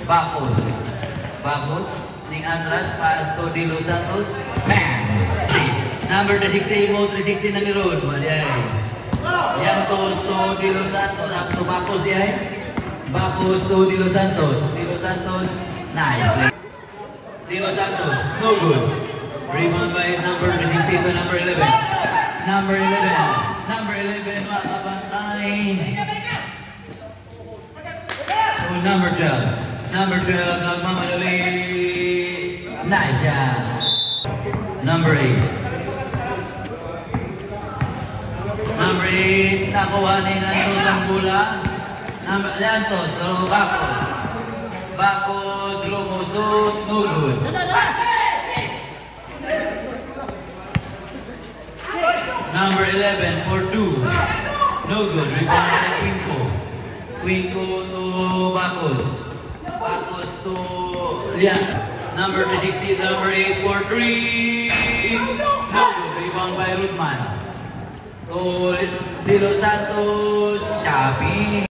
Bacos. Bacos. Ning Andras, pass to De Los Santos. Man! Number 360, mo 360 na ni Rod. Yantos to De Los Santos. Up to Bacos diyan. Bacos to De Los Santos. De Los Santos, nice. De Los Santos, no good. Rebound by number 360 to number 11. Number 11. Number 11, makabantay. To number 12. Number 12, nagmamadali. Nice shot. Number 8. Number 8, nakuha ni Lantos ang bola. Lantos, pero Bacos. Bacos, lumusot, no good. Number 11 for 2. No good. Rebound by Quinco. Quinco to Bacos. Bacos to Lian. Number 360, number 8 for 3. No good. Rebound by Rudman. To De Los Santos, Shafi.